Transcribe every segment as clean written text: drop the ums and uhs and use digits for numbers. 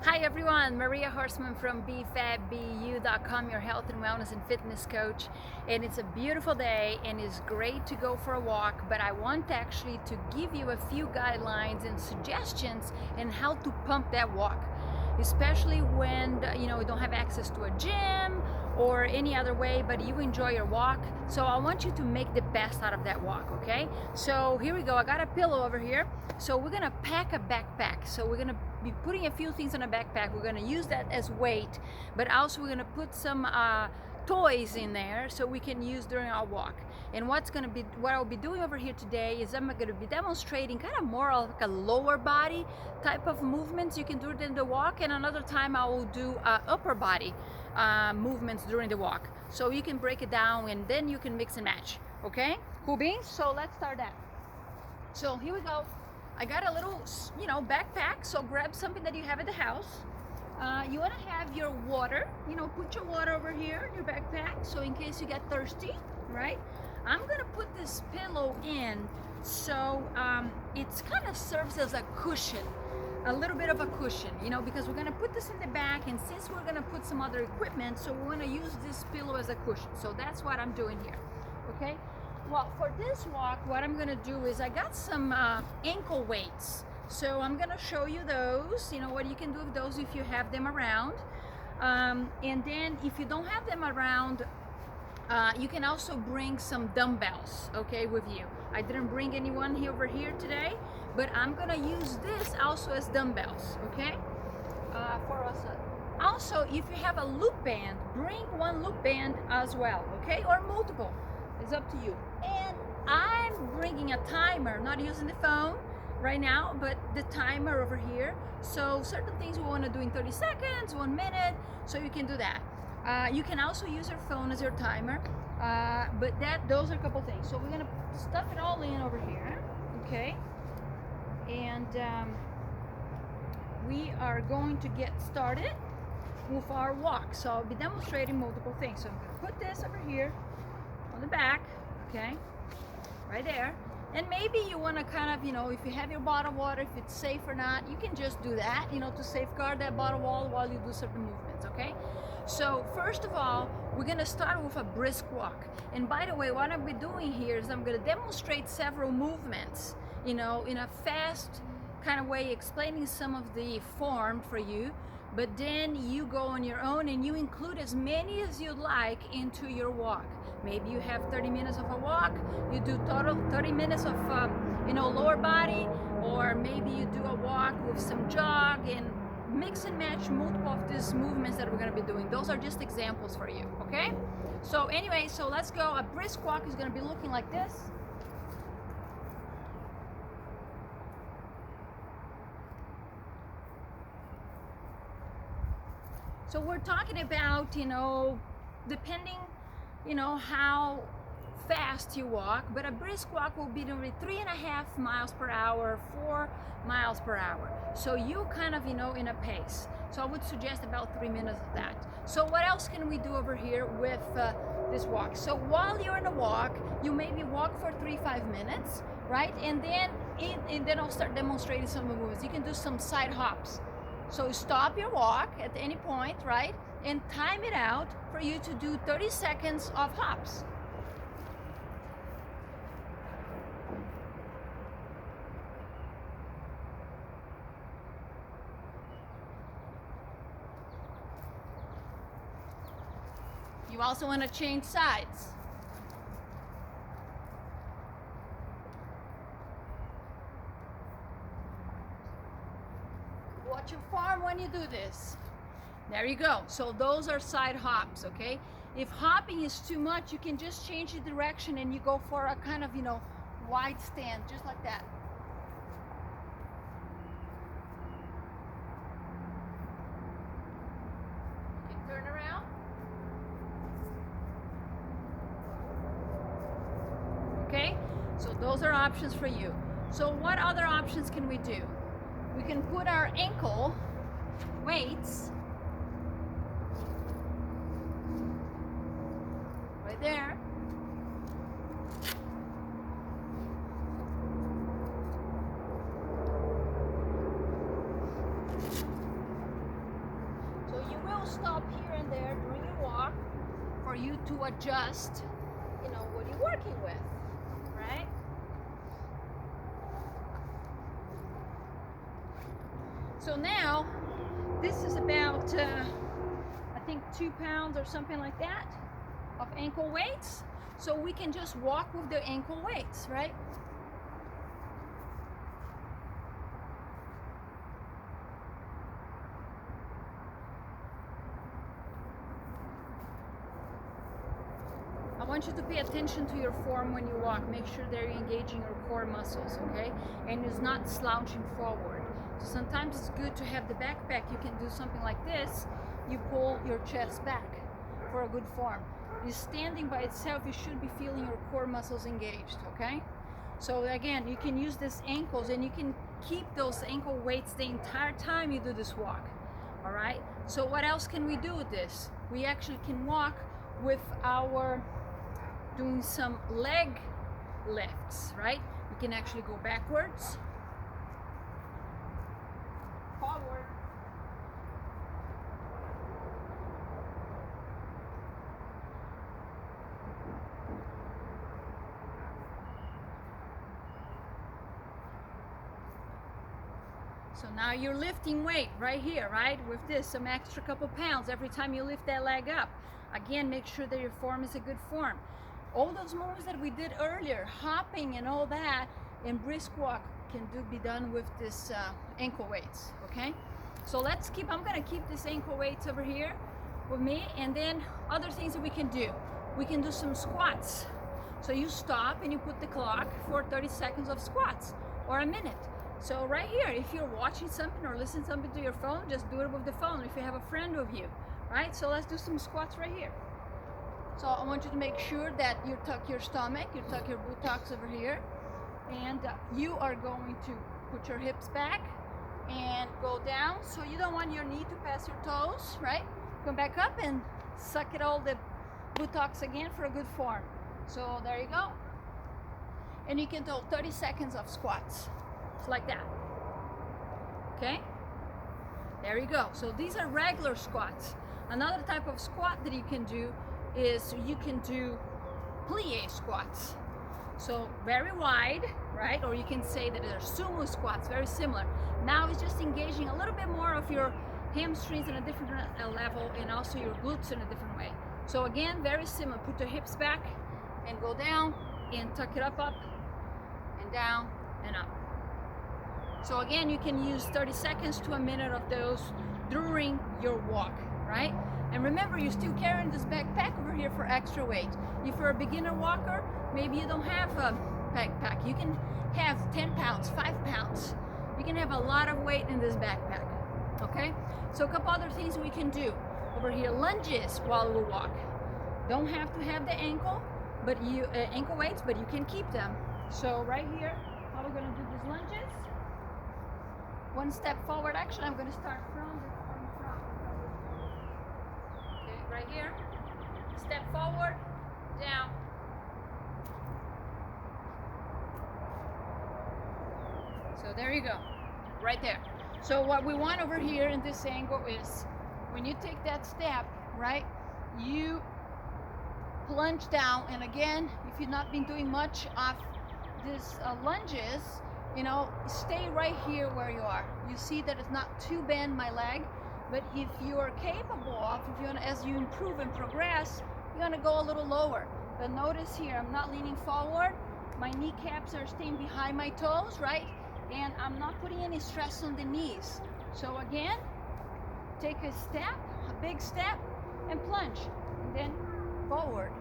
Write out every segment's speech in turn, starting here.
Hi everyone, Maria Horseman from BFABBU.com, your health and wellness and fitness coach. And it's a beautiful day and it's great to go for a walk, but I want actually to give you a few guidelines and suggestions on how to pump that walk, especially when you don't have access to a gym or any other way, but you enjoy your walk. So I want you to make the best out of that walk, okay? So here we go. I got a pillow over here. So we're gonna pack a backpack. So we're gonna be putting a few things in a backpack. We're gonna use that as weight, but also we're gonna put some toys in there so we can use during our walk. And what I'll be doing over here today is I'm going to be demonstrating kind of more like a lower body type of movements you can do during the walk, and another time I will do upper body movements during the walk. So you can break it down and then you can mix and match. Okay, cool beans. So let's start that. So here we go. I got a little backpack, so grab something that you have at the house. You want to have your water, put your water over here in your backpack, so in case you get thirsty, right? I'm gonna put this pillow in, so it's kind of serves as a cushion, a little bit of a cushion, because we're gonna put this in the back, and since we're gonna put some other equipment, so we're gonna use this pillow as a cushion. So that's what I'm doing here, okay? Well, for this walk, what I'm gonna do is I got some ankle weights. So I'm gonna show you those, what you can do with those if you have them around. And then if you don't have them around, you can also bring some dumbbells, okay, with you. I didn't bring anyone here over here today, but I'm gonna use this also as dumbbells, okay, for us. Also, if you have a loop band, bring one loop band as well, okay, or multiple. It's up to you. And I'm bringing a timer, not using the phone right now, but the timer over here. So certain things we want to do in 30 seconds, 1 minute, so you can do that. You can also use your phone as your timer, but those are a couple things. So we're gonna stuff it all in over here, okay? And we are going to get started with our walk. So I'll be demonstrating multiple things. So I'm gonna put this over here on the back, okay, right there. And maybe you want to kind of, if you have your bottled water, if it's safe or not, you can just do that, to safeguard that bottled water while you do certain movements, okay? So first of all, we're going to start with a brisk walk. And by the way, what I'll be doing here is I'm going to demonstrate several movements, in a fast kind of way, explaining some of the form for you, but then you go on your own and you include as many as you'd like into your walk. Maybe you have 30 minutes of a walk, you do total 30 minutes of lower body, or maybe you do a walk with some jog, and mix and match multiple of these movements that we're going to be doing. Those are just examples for you, okay? So anyway, so let's go. A brisk walk is going to be looking like this. So we're talking about, depending, how fast you walk, but a brisk walk will be doing 3.5 miles per hour, 4 miles per hour. So you kind of, in a pace. So I would suggest about 3 minutes of that. So what else can we do over here with this walk? So while you're in a walk, you maybe walk for 3-5 minutes, right? And then I'll start demonstrating some movements. You can do some side hops. So stop your walk at any point, right? And time it out for you to do 30 seconds of hops. You also want to change sides. Watch your form when you do this. There you go. So those are side hops, okay? If hopping is too much, you can just change the direction and you go for a kind of, wide stand, just like that. You can turn around. Okay? So those are options for you. So what other options can we do? We can put our ankle weights right there. stop here and there during your walk for you to adjust, you know, what you're working with, right? So now, this is about, I think 2 pounds or something like that of ankle weights. So we can just walk with the ankle weights, right? I want you to pay attention to your form when you walk. Make sure that you're engaging your core muscles, okay? And it's not slouching forward. So sometimes it's good to have the backpack. You can do something like this. You pull your chest back for a good form. You're standing by itself, you should be feeling your core muscles engaged, okay? So again, you can use these ankles and you can keep those ankle weights the entire time you do this walk, all right? So what else can we do with this? We actually can walk with our doing some leg lifts, right? You can actually go backwards, forward, so now you're lifting weight right here, right? With this, some extra couple pounds every time you lift that leg up. Again, make sure that your form is a good form. All those moves that we did earlier, hopping and all that, and brisk walk can be done with this ankle weights, okay? So let's keep, I'm gonna keep this ankle weights over here with me, and then other things that we can do. We can do some squats. So you stop and you put the clock for 30 seconds of squats, or a minute. So right here, if you're watching something or listening something to your phone, just do it with the phone if you have a friend with you, right? So let's do some squats right here. So I want you to make sure that you tuck your stomach, you tuck your buttocks over here, and you are going to put your hips back and go down. So you don't want your knee to pass your toes, right? Come back up and suck it all the buttocks again for a good form. So there you go. And you can do 30 seconds of squats. It's like that. Okay? There you go. So these are regular squats. Another type of squat that you can do is you can do plie squats. So very wide, right? Or you can say that they're sumo squats, very similar. Now it's just engaging a little bit more of your hamstrings in a different level, and also your glutes in a different way. So again, very similar. Put your hips back and go down and tuck it up, and down and up. So again, you can use 30 seconds to a minute of those during your walk, right? And remember, you're still carrying this backpack over here for extra weight. If you're a beginner walker, maybe you don't have a backpack. You can have 10 pounds, 5 pounds. You can have a lot of weight in this backpack, okay? So a couple other things we can do. Over here, lunges while we walk. Don't have to have the ankle weights, but you can keep them. So right here, how we're gonna do these lunges. One step forward, actually I'm gonna start from front. Okay, right here. Step forward, down. So there you go, right there. So what we want over here in this angle is, when you take that step, right, you plunge down, and again, if you've not been doing much of these lunges, you know, stay right here where you are. You see that it's not too bend my leg, but if you are capable of, as you improve and progress, you're gonna go a little lower. But notice here, I'm not leaning forward. My kneecaps are staying behind my toes, right? And I'm not putting any stress on the knees. So again, take a step, a big step, and plunge, and then forward.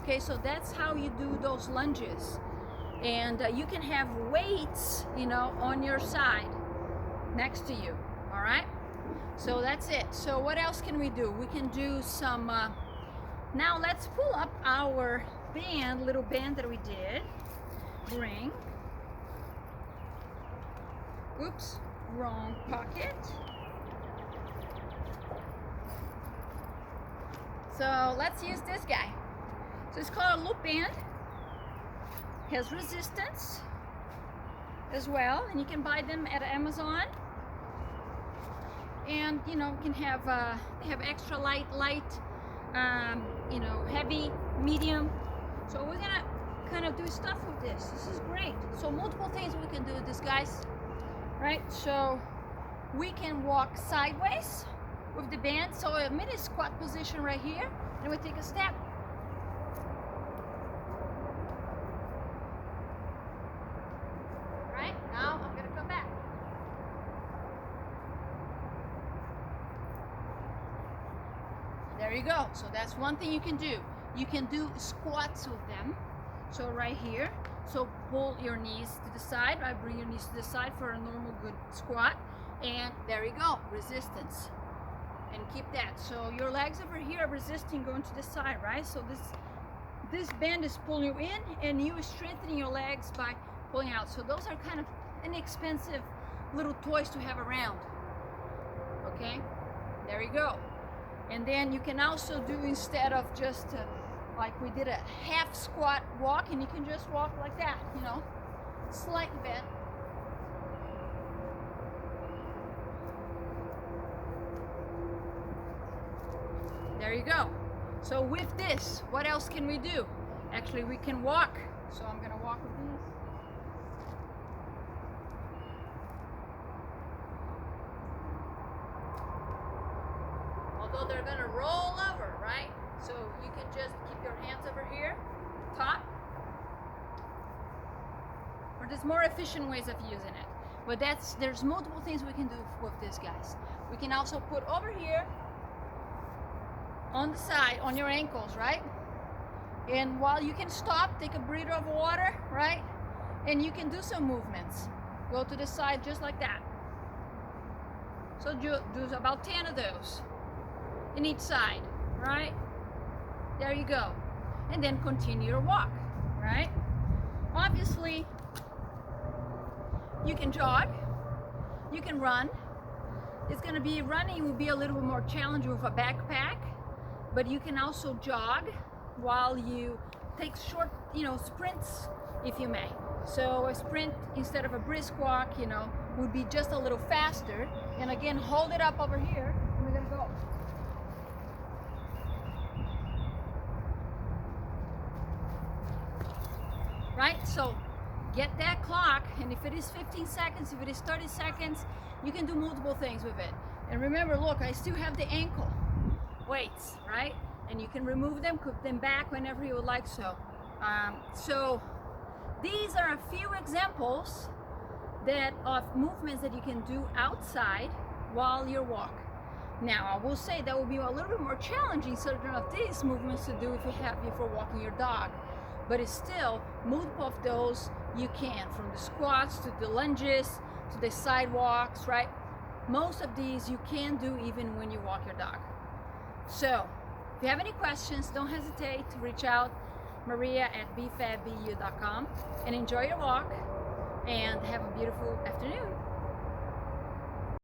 Okay, so that's how you do those lunges. And you can have weights, you know, on your side next to you, all right? So that's it. So what else can we do? We can do some, now let's pull up our band, little band that we did. Bring, oops, wrong pocket. So let's use this guy. So it's called a loop band. Has resistance as well, and you can buy them at Amazon. and you know, can have they have extra light, you know, heavy, medium. So we're gonna kind of do stuff with this. This is great. So multiple things we can do with this, guys. Right? So we can walk sideways with the band. So a mini squat position right here, and we take a step. Right? Now I'm gonna come back. There you go. So that's one thing you can do. You can do squats with them. So right here, so pull your knees to the side, right? Bring your knees to the side for a normal good squat. And there you go, resistance. And keep that. So your legs over here are resisting going to the side, right? So this band is pulling you in, and you are strengthening your legs by pulling out. So those are kind of inexpensive little toys to have around. Okay, there you go. And then you can also do, instead of just like we did, a half squat walk, and you can just walk like that, you know, slightly bent. There you go. So with this, what else can we do? Actually, we can walk. So I'm gonna walk with these. Although they're gonna roll over, right? So you can just keep your hands over here, top. Or there's more efficient ways of using it. But there's multiple things we can do with this, guys. We can also put over here on the side, on your ankles, right? And while you can stop, take a breather of water, right? And you can do some movements. Go to the side just like that. So do about 10 of those in each side, right? There you go. And then continue your walk, right? Obviously, you can jog, you can run. It's gonna be, running will be a little bit more challenging with a backpack, but you can also jog while you take short, you know, sprints, if you may. So a sprint instead of a brisk walk, you know, would be just a little faster. And again, hold it up over here, and we're gonna go. Right? So get that clock, and if it is 15 seconds, if it is 30 seconds, you can do multiple things with it. And remember, look, I still have the ankle weights, right? And you can remove them, put them back whenever you would like so. So these are a few examples of movements that you can do outside while you walk. Now, I will say that will be a little bit more challenging, certain of these movements to do if you're walking your dog. But it's still, multiple of those you can, from the squats to the lunges to the sidewalks, right? Most of these you can do even when you walk your dog. So if you have any questions, don't hesitate to reach out, Maria at bfabbu.com, and enjoy your walk and have a beautiful afternoon.